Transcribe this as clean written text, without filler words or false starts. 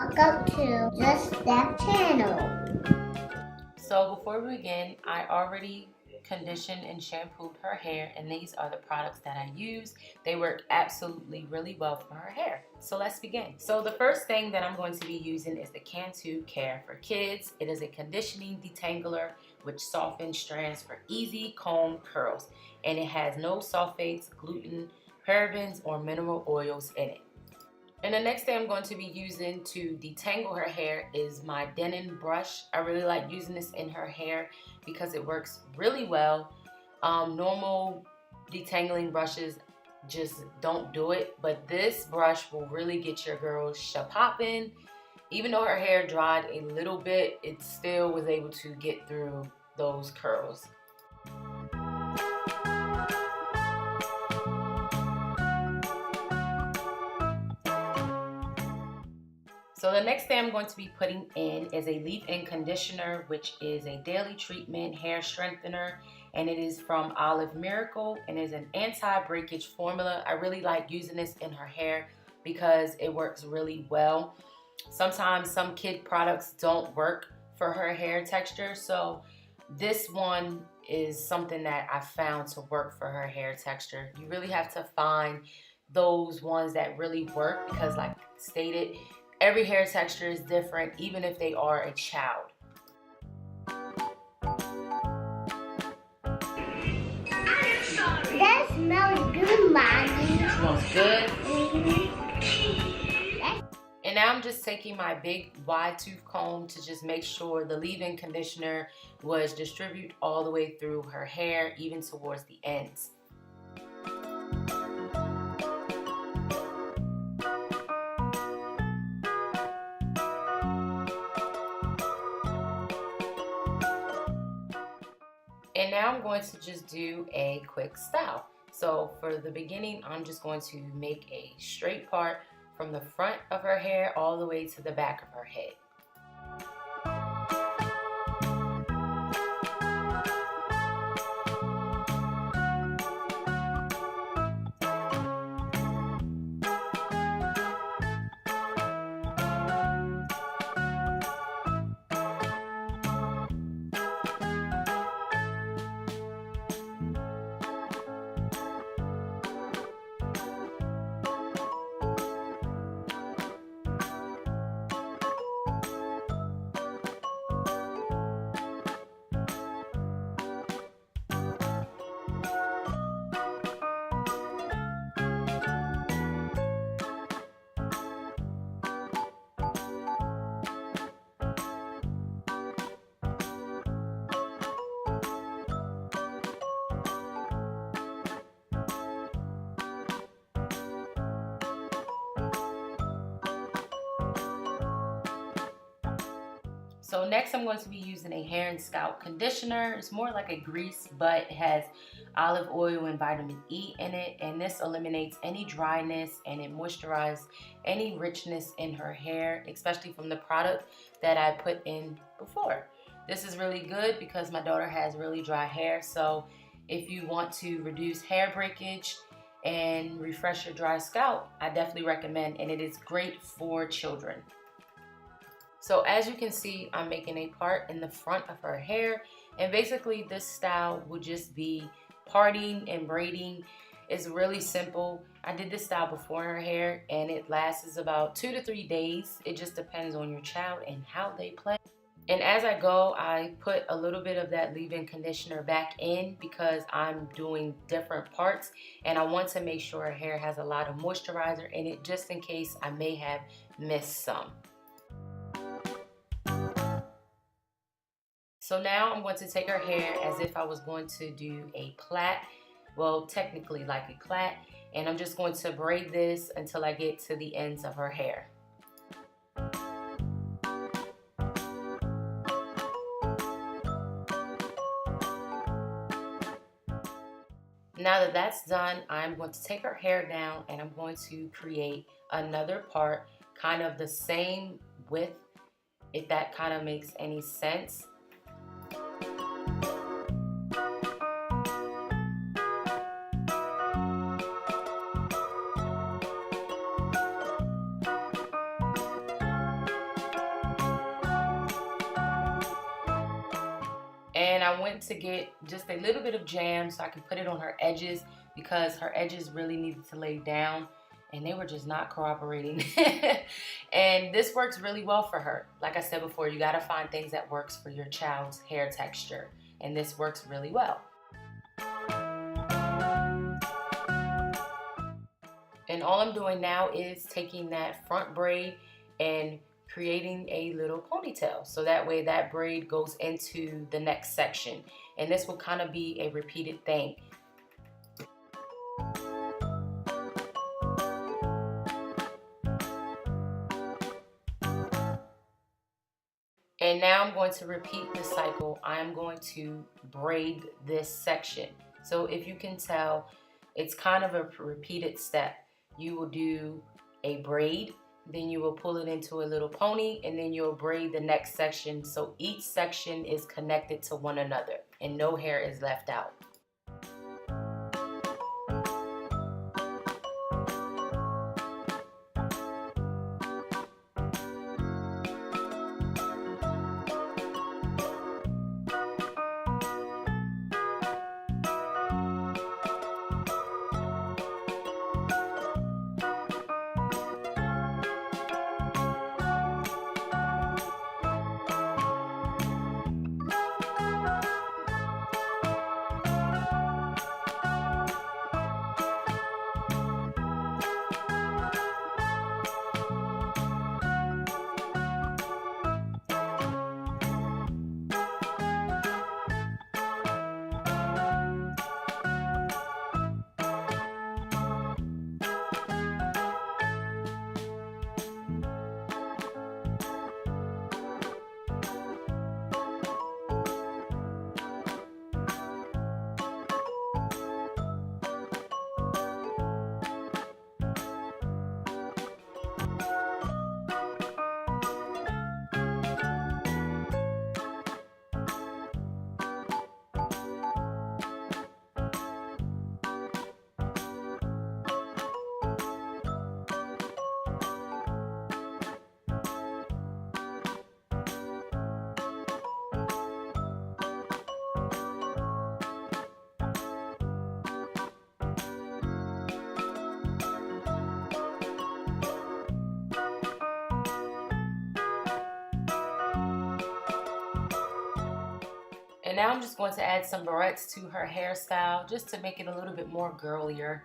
Welcome to the Steph channel. So before we begin, I already conditioned and shampooed her hair, and these are the products that I use. They work absolutely really well for her hair. So let's begin. So the first thing that I'm going to be using is the Cantu Care for Kids. It is a conditioning detangler which softens strands for easy comb curls, and it has no sulfates, gluten, parabens, or mineral oils in it. And the next thing I'm going to be using to detangle her hair is my Denon brush. I really like using this in her hair because it works really well. Normal detangling brushes just don't do it, but this brush will really get your girl popping. Even though her hair dried a little bit, it still was able to get through those curls. So the next thing I'm going to be putting in is a leave-in conditioner, which is a daily treatment hair strengthener, and it is from Olive Miracle and is an anti-breakage formula. I really like using this in her hair because it works really well. Sometimes some kid products don't work for her hair texture, so this one is something that I found to work for her hair texture. You really have to find those ones that really work because, like stated, every hair texture is different, even if they are a child. That smells good, Mommy. It smells good. And now I'm just taking my big wide tooth comb to just make sure the leave-in conditioner was distributed all the way through her hair, even towards the ends. And now I'm going to just do a quick style. So for the beginning, I'm just going to make a straight part from the front of her hair all the way to the back of her head. So next I'm going to be using a hair and scalp conditioner. It's more like a grease, but it has olive oil and vitamin E in it, and this eliminates any dryness and it moisturizes any richness in her hair, especially from the product that I put in before. This is really good because my daughter has really dry hair, so if you want to reduce hair breakage and refresh your dry scalp, I definitely recommend, and it is great for children. So as you can see, I'm making a part in the front of her hair, and basically this style will just be parting and braiding. It's really simple. I did this style before her hair, and it lasts about 2 to 3 days. It just depends on your child and how they play. And as I go, I put a little bit of that leave-in conditioner back in because I'm doing different parts, and I want to make sure her hair has a lot of moisturizer in it just in case I may have missed some. So now I'm going to take her hair as if I was going to do a plait, well, technically like a plait, and I'm just going to braid this until I get to the ends of her hair. Now that that's done, I'm going to take her hair down and I'm going to create another part, kind of the same width, if that kind of makes any sense. And I went to get just a little bit of jam so I could put it on her edges because her edges really needed to lay down and they were just not cooperating. And this works really well for her. Like I said before, you gotta find things that works for your child's hair texture. And this works really well. And all I'm doing now is taking that front braid and creating a little ponytail. So that way that braid goes into the next section. And this will kind of be a repeated thing. And now I'm going to repeat the cycle. I'm going to braid this section. So if you can tell, it's kind of a repeated step. You will do a braid, then you will pull it into a little pony, and then you'll braid the next section. So each section is connected to one another and no hair is left out. And now I'm just going to add some barrettes to her hairstyle just to make it a little bit more girlier.